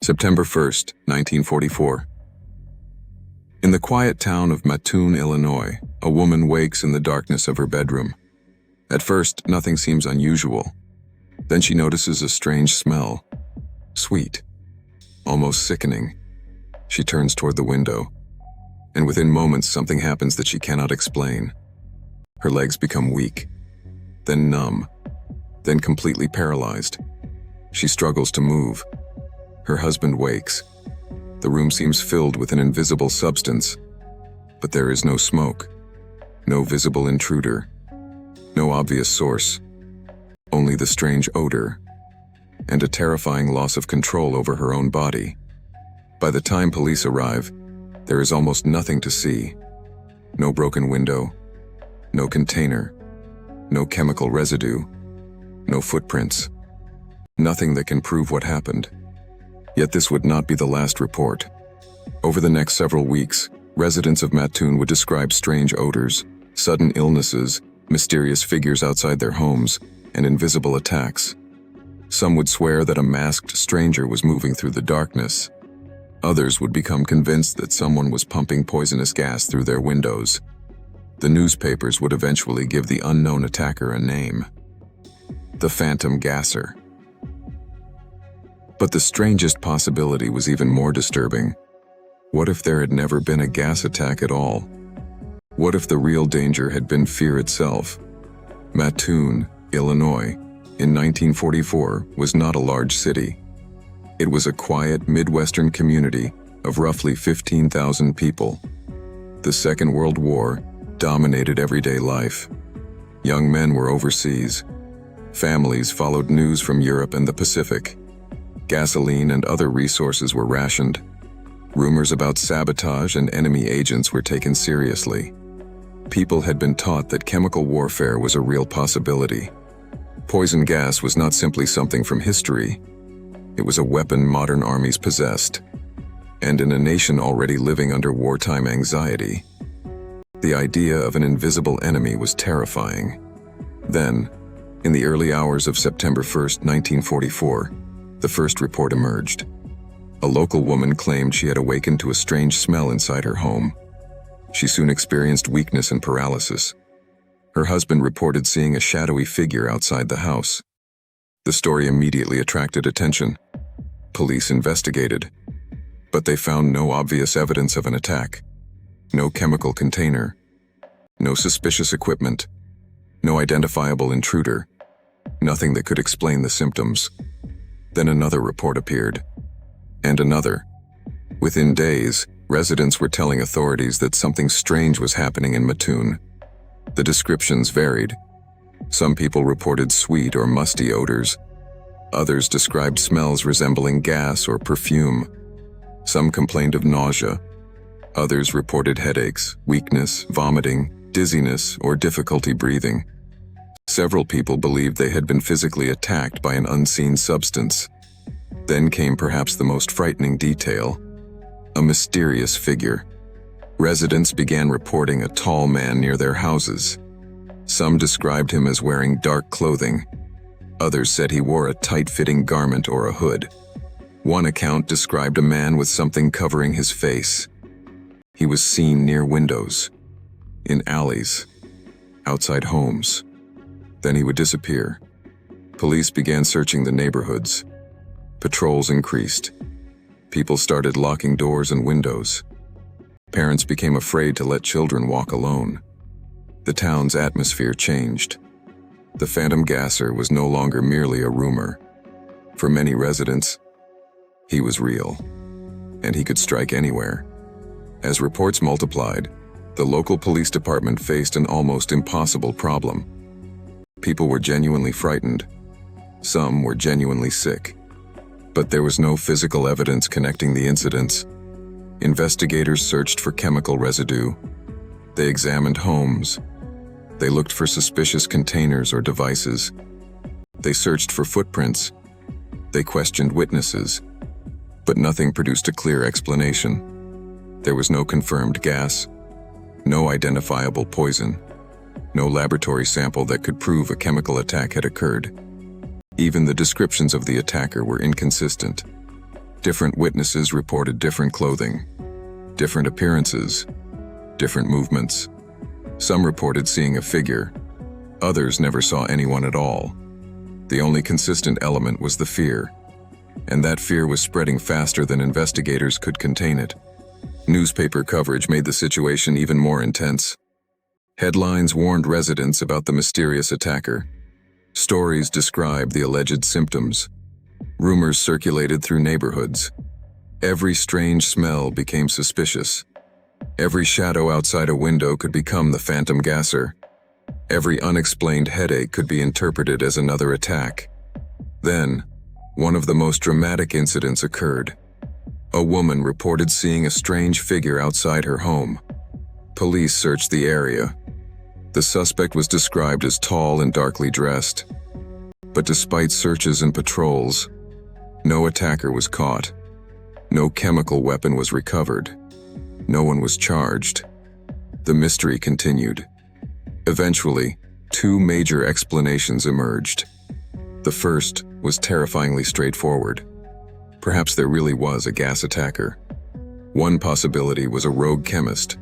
September 1st, 1944. In the quiet town of Mattoon, Illinois, a woman wakes in the darkness of her bedroom. At first, nothing seems unusual. Then she notices a strange smell. Sweet. Almost sickening. She turns toward the window. And within moments, something happens that she cannot explain. Her legs become weak. Then numb. Then completely paralyzed. She struggles to move. Her husband wakes. The room seems filled with an invisible substance, but there is no smoke, no visible intruder, no obvious source, only the strange odor, and a terrifying loss of control over her own body. By the time police arrive, there is almost nothing to see. No broken window, no container, no chemical residue, no footprints, nothing that can prove what happened. Yet this would not be the last report. Over the next several weeks, residents of Mattoon would describe strange odors, sudden illnesses, mysterious figures outside their homes, and invisible attacks. Some would swear that a masked stranger was moving through the darkness. Others would become convinced that someone was pumping poisonous gas through their windows. The newspapers would eventually give the unknown attacker a name: the Phantom Gasser. But the strangest possibility was even more disturbing. What if there had never been a gas attack at all? What if the real danger had been fear itself? Mattoon, Illinois, in 1944, was not a large city. It was a quiet Midwestern community of roughly 15,000 people. The Second World War dominated everyday life. Young men were overseas. Families followed news from Europe and the Pacific. Gasoline and other resources were rationed. Rumors about sabotage and enemy agents were taken seriously. People had been taught that chemical warfare was a real possibility. Poison gas was not simply something from history. It was a weapon modern armies possessed. And in a nation already living under wartime anxiety, the idea of an invisible enemy was terrifying. Then, in the early hours of September 1st, 1944, the first report emerged. A local woman claimed she had awakened to a strange smell inside her home. She soon experienced weakness and paralysis. Her husband reported seeing a shadowy figure outside the house. The story immediately attracted attention. Police investigated, but they found no obvious evidence of an attack. No chemical container, no suspicious equipment, no identifiable intruder, nothing that could explain the symptoms. Then another report appeared, and another. Within days, residents were telling authorities that something strange was happening in Mattoon. The descriptions varied. Some people reported sweet or musty odors. Others described smells resembling gas or perfume. Some complained of nausea. Others reported headaches, weakness, vomiting, dizziness, or difficulty breathing. Several people believed they had been physically attacked by an unseen substance. Then came perhaps the most frightening detail: a mysterious figure. Residents began reporting a tall man near their houses. Some described him as wearing dark clothing. Others said he wore a tight-fitting garment or a hood. One account described a man with something covering his face. He was seen near windows, in alleys, outside homes. Then he would disappear. Police began searching the neighborhoods. Patrols increased. People started locking doors and windows. Parents became afraid to let children walk alone. The town's atmosphere changed. The Phantom Gasser was no longer merely a rumor. For many residents, he was real, and he could strike anywhere. As reports multiplied, the local police department faced an almost impossible problem. People were genuinely frightened. Some were genuinely sick. But there was no physical evidence connecting the incidents. Investigators searched for chemical residue. They examined homes. They looked for suspicious containers or devices. They searched for footprints. They questioned witnesses. But nothing produced a clear explanation. There was no confirmed gas, no identifiable poison, no laboratory sample that could prove a chemical attack had occurred. Even the descriptions of the attacker were inconsistent. Different witnesses reported different clothing, different appearances, different movements. Some reported seeing a figure, others never saw anyone at all. The only consistent element was the fear, and that fear was spreading faster than investigators could contain it. Newspaper coverage made the situation even more intense. Headlines warned residents about the mysterious attacker. Stories described the alleged symptoms. Rumors circulated through neighborhoods. Every strange smell became suspicious. Every shadow outside a window could become the phantom gasser. Every unexplained headache could be interpreted as another attack. Then, one of the most dramatic incidents occurred. A woman reported seeing a strange figure outside her home. Police searched the area. The suspect was described as tall and darkly dressed. But despite searches and patrols, no attacker was caught. No chemical weapon was recovered. No one was charged. The mystery continued. Eventually, two major explanations emerged. The first was terrifyingly straightforward. Perhaps there really was a gas attacker. One possibility was a rogue chemist.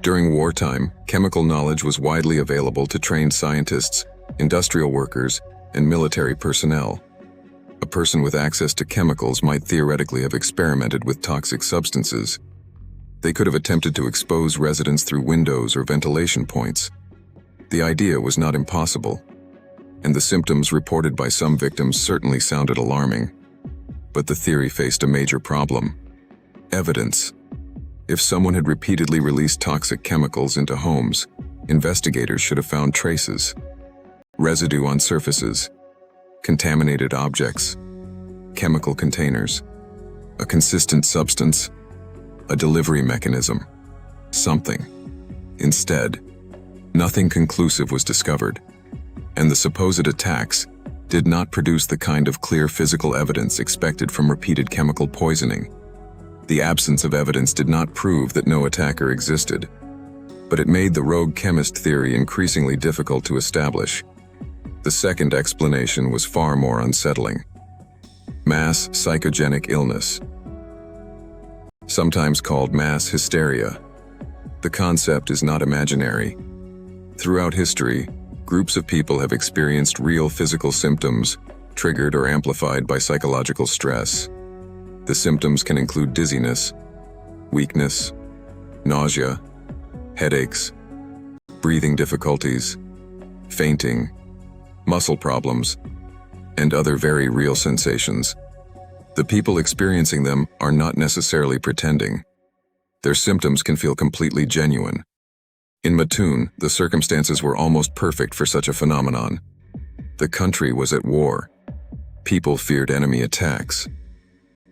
During wartime, chemical knowledge was widely available to trained scientists, industrial workers, and military personnel. A person with access to chemicals might theoretically have experimented with toxic substances. They could have attempted to expose residents through windows or ventilation points. The idea was not impossible, and the symptoms reported by some victims certainly sounded alarming. But the theory faced a major problem: evidence. If someone had repeatedly released toxic chemicals into homes, investigators should have found traces. Residue on surfaces, contaminated objects, chemical containers, a consistent substance, a delivery mechanism, something. Instead, nothing conclusive was discovered, and the supposed attacks did not produce the kind of clear physical evidence expected from repeated chemical poisoning. The absence of evidence did not prove that no attacker existed, but it made the rogue chemist theory increasingly difficult to establish. The second explanation was far more unsettling: mass psychogenic illness, sometimes called mass hysteria. The concept is not imaginary. Throughout history, groups of people have experienced real physical symptoms, triggered or amplified by psychological stress. The symptoms can include dizziness, weakness, nausea, headaches, breathing difficulties, fainting, muscle problems, and other very real sensations. The people experiencing them are not necessarily pretending. Their symptoms can feel completely genuine. In Mattoon, the circumstances were almost perfect for such a phenomenon. The country was at war. People feared enemy attacks.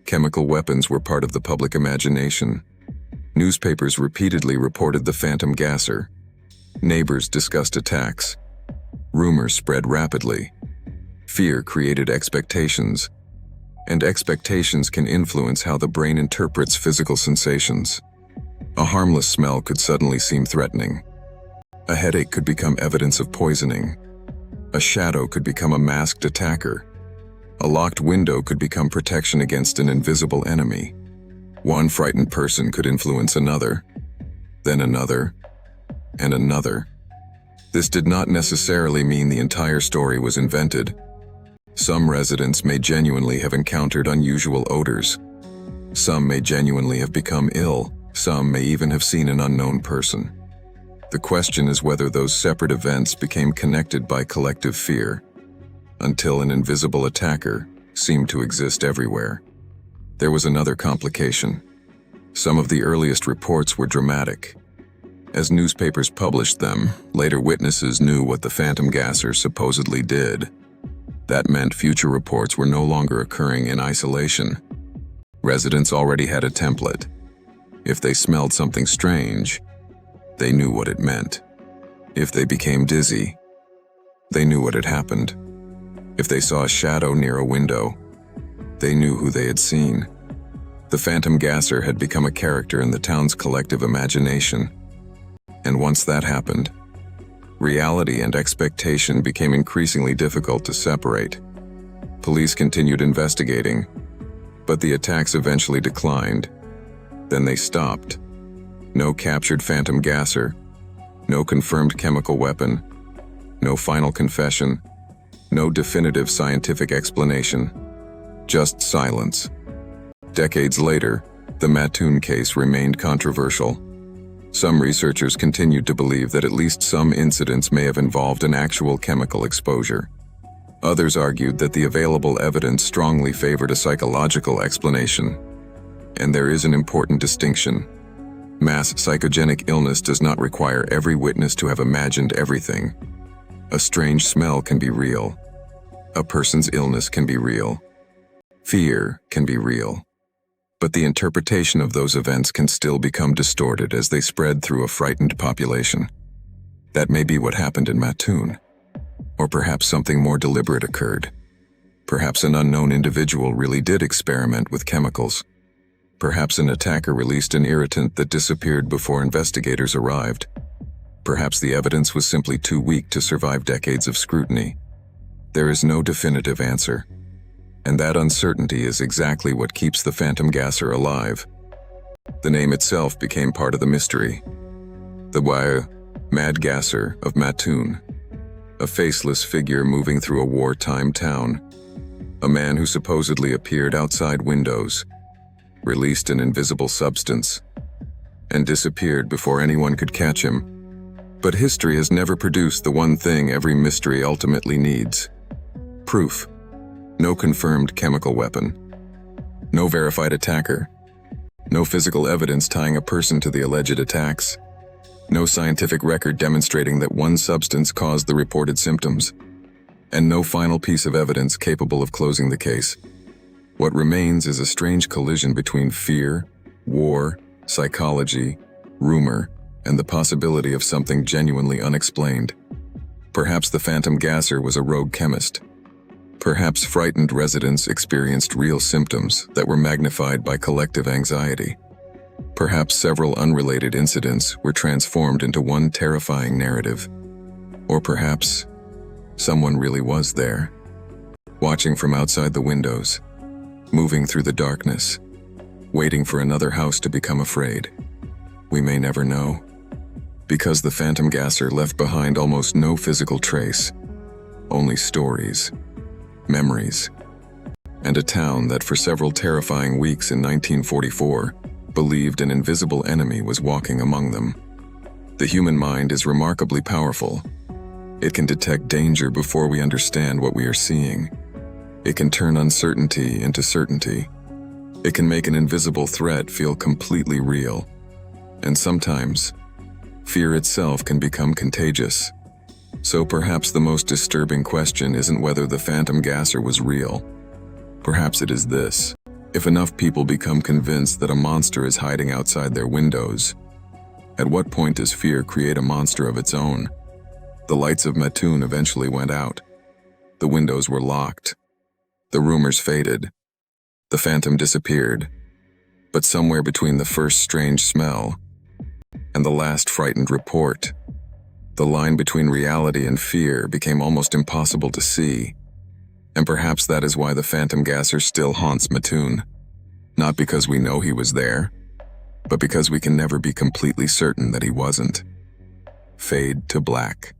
Chemical weapons were part of the public imagination. Newspapers repeatedly reported the phantom gasser. Neighbors discussed attacks. Rumors spread rapidly. Fear created expectations, and expectations can influence how the brain interprets physical sensations. A harmless smell could suddenly seem threatening. A headache could become evidence of poisoning. A shadow could become a masked attacker. A locked window could become protection against an invisible enemy. One frightened person could influence another, then another, and another. This did not necessarily mean the entire story was invented. Some residents may genuinely have encountered unusual odors. Some may genuinely have become ill. Some may even have seen an unknown person. The question is whether those separate events became connected by collective fear, until an invisible attacker seemed to exist everywhere. There was another complication. Some of the earliest reports were dramatic. As newspapers published them, later witnesses knew what the phantom gasser supposedly did. That meant future reports were no longer occurring in isolation. Residents already had a template. If they smelled something strange, they knew what it meant. If they became dizzy, they knew what had happened. If they saw a shadow near a window, they knew who they had seen. The phantom gasser had become a character in the town's collective imagination. And once that happened, reality and expectation became increasingly difficult to separate. Police continued investigating, But the attacks eventually declined. Then they stopped. No captured phantom gasser, no confirmed chemical weapon, no final confession, no definitive scientific explanation, just silence. Decades later, the Mattoon case remained controversial. Some researchers continued to believe that at least some incidents may have involved an actual chemical exposure. Others argued that the available evidence strongly favored a psychological explanation. And there is an important distinction. Mass psychogenic illness does not require every witness to have imagined everything. A strange smell can be real. A person's illness can be real. Fear can be real. But the interpretation of those events can still become distorted as they spread through a frightened population. That may be what happened in Mattoon. Or perhaps something more deliberate occurred. Perhaps an unknown individual really did experiment with chemicals. Perhaps an attacker released an irritant that disappeared before investigators arrived. Perhaps the evidence was simply too weak to survive decades of scrutiny. There is no definitive answer. And that uncertainty is exactly what keeps the phantom gasser alive. The name itself became part of the mystery. The Mad Gasser of Mattoon. A faceless figure moving through a wartime town. A man who supposedly appeared outside windows, released an invisible substance, and disappeared before anyone could catch him. But history has never produced the one thing every mystery ultimately needs: proof. No confirmed chemical weapon. No verified attacker. No physical evidence tying a person to the alleged attacks. No scientific record demonstrating that one substance caused the reported symptoms. And no final piece of evidence capable of closing the case. What remains is a strange collision between fear, war, psychology, rumor, and the possibility of something genuinely unexplained. Perhaps the phantom gasser was a rogue chemist. Perhaps frightened residents experienced real symptoms that were magnified by collective anxiety. Perhaps several unrelated incidents were transformed into one terrifying narrative. Or perhaps someone really was there, watching from outside the windows, moving through the darkness, waiting for another house to become afraid. We may never know, because the phantom gasser left behind almost no physical trace, only stories, memories, and a town that for several terrifying weeks in 1944 believed an invisible enemy was walking among them. The human mind is remarkably powerful. It can detect danger before we understand what we are seeing. It can turn uncertainty into certainty. It can make an invisible threat feel completely real. And sometimes, fear itself can become contagious. So perhaps the most disturbing question isn't whether the phantom gasser was real. Perhaps it is this: if enough people become convinced that a monster is hiding outside their windows, at what point does fear create a monster of its own? The lights of Mattoon eventually went out. The windows were locked. The rumors faded. The phantom disappeared. But somewhere between the first strange smell and the last frightened report, the line between reality and fear became almost impossible to see. And perhaps that is why the phantom gasser still haunts Mattoon. Not because we know he was there, but because we can never be completely certain that he wasn't. Fade to black.